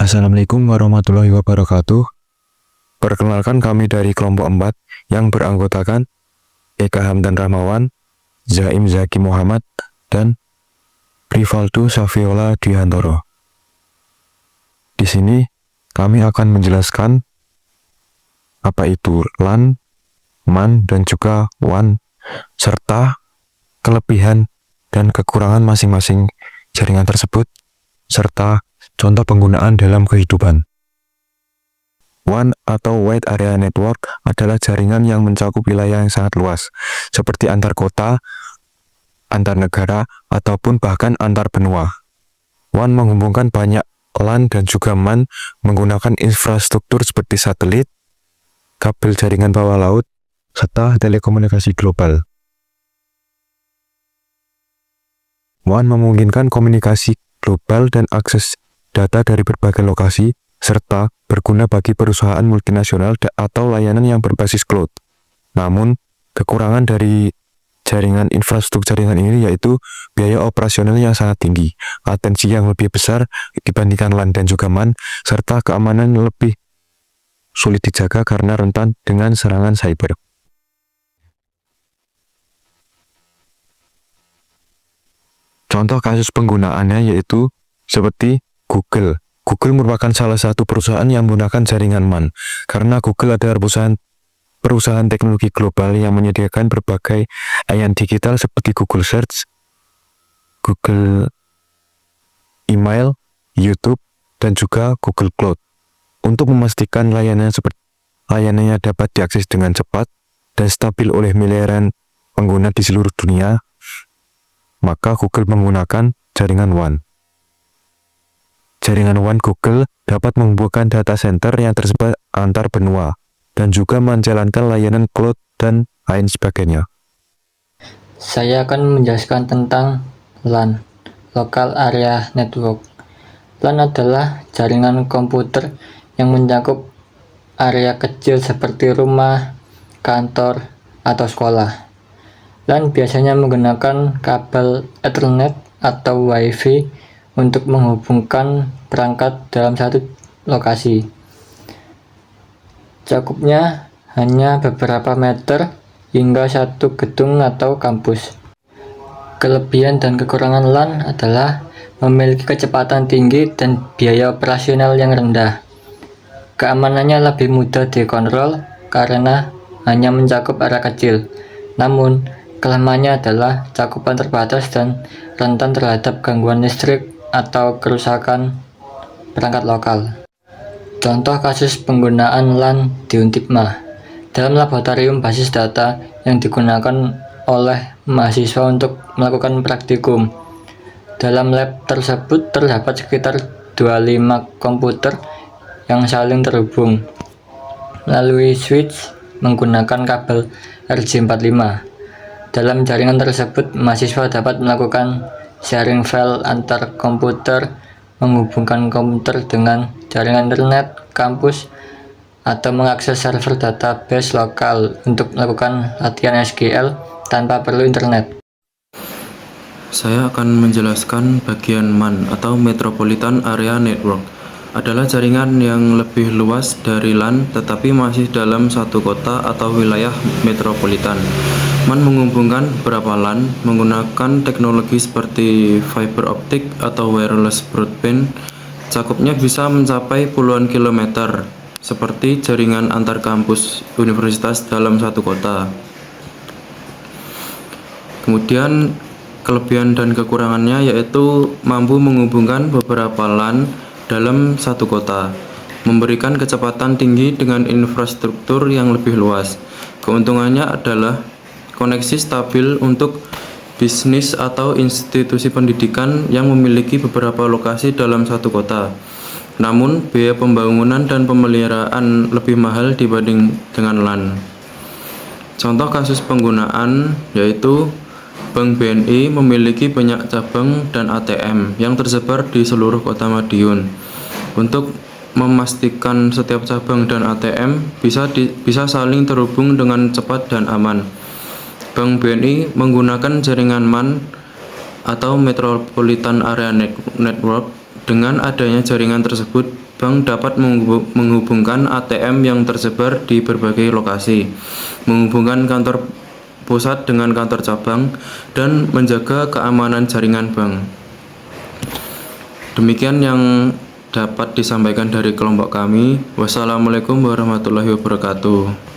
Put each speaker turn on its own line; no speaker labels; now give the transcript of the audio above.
Assalamualaikum warahmatullahi wabarakatuh. Perkenalkan kami dari kelompok 4 yang beranggotakan Eka Hamdan Rahmawan, Zaim Zaki Muhammad, dan Rivaldo Saviola Dwiantoro. Di sini kami akan menjelaskan apa itu LAN, MAN, dan juga WAN, serta kelebihan dan kekurangan masing-masing jaringan tersebut, serta contoh penggunaan dalam kehidupan. WAN atau Wide Area Network adalah jaringan yang mencakup wilayah yang sangat luas, seperti antar kota, antar negara, ataupun bahkan antar benua. WAN menghubungkan banyak LAN dan juga MAN menggunakan infrastruktur seperti satelit, kabel jaringan bawah laut, serta telekomunikasi global. WAN memungkinkan komunikasi global dan akses data dari berbagai lokasi, serta berguna bagi perusahaan multinasional atau layanan yang berbasis cloud. Namun, kekurangan dari jaringan infrastruktur jaringan ini yaitu biaya operasional yang sangat tinggi, latensi yang lebih besar dibandingkan LAN dan juga MAN, serta keamanan yang lebih sulit dijaga karena rentan dengan serangan cyber. Contoh kasus penggunaannya yaitu seperti Google. Google merupakan salah satu perusahaan yang menggunakan jaringan MAN, karena Google adalah perusahaan teknologi global yang menyediakan berbagai layanan digital seperti Google Search, Google Email, YouTube, dan juga Google Cloud. Untuk memastikan layanannya dapat diakses dengan cepat dan stabil oleh miliaran pengguna di seluruh dunia, maka Google menggunakan jaringan WAN. Jaringan WAN Google dapat menghubungkan data center yang tersebar antar benua dan juga menjalankan layanan cloud dan lain sebagainya.
Saya akan menjelaskan tentang LAN, Local Area Network. LAN adalah jaringan komputer yang mencakup area kecil seperti rumah, kantor, atau sekolah. LAN biasanya menggunakan kabel Ethernet atau Wi-Fi untuk menghubungkan perangkat dalam satu lokasi. Cakupnya hanya beberapa meter hingga satu gedung atau kampus. Kelebihan dan kekurangan LAN adalah memiliki kecepatan tinggi dan biaya operasional yang rendah. Keamanannya lebih mudah dikontrol karena hanya mencakup area kecil. Namun, kelemahannya adalah cakupan terbatas dan rentan terhadap gangguan listrik atau kerusakan perangkat lokal. Contoh kasus penggunaan LAN di Untikma. Dalam laboratorium basis data yang digunakan oleh mahasiswa untuk melakukan praktikum. Dalam lab tersebut terdapat sekitar 25 komputer yang saling terhubung melalui switch menggunakan kabel RJ45. Dalam jaringan tersebut, mahasiswa dapat melakukan sharing file antar komputer, menghubungkan komputer dengan jaringan internet kampus, atau mengakses server database lokal untuk melakukan latihan SQL tanpa perlu internet.
Saya akan menjelaskan bagian MAN atau Metropolitan Area Network. Adalah jaringan yang lebih luas dari LAN tetapi masih dalam satu kota atau wilayah metropolitan. MAN menghubungkan beberapa LAN menggunakan teknologi seperti fiber optik atau wireless broadband. Cakupnya bisa mencapai puluhan kilometer, seperti jaringan antar kampus universitas dalam satu kota. Kemudian kelebihan dan kekurangannya yaitu mampu menghubungkan beberapa LAN dalam satu kota, memberikan kecepatan tinggi dengan infrastruktur yang lebih luas. Keuntungannya adalah koneksi stabil untuk bisnis atau institusi pendidikan yang memiliki beberapa lokasi dalam satu kota. Namun, biaya pembangunan dan pemeliharaan lebih mahal dibanding dengan LAN. Contoh kasus penggunaan yaitu Bank BNI memiliki banyak cabang dan ATM yang tersebar di seluruh kota Madiun. Untuk memastikan setiap cabang dan ATM bisa saling terhubung dengan cepat dan aman, Bank BNI menggunakan jaringan MAN atau Metropolitan Area Network Dengan adanya jaringan tersebut, bank dapat menghubungkan ATM yang tersebar di berbagai lokasi, menghubungkan kantor pusat dengan kantor cabang, dan menjaga keamanan jaringan bank. Demikian yang dapat disampaikan dari kelompok kami. Wassalamualaikum warahmatullahi wabarakatuh.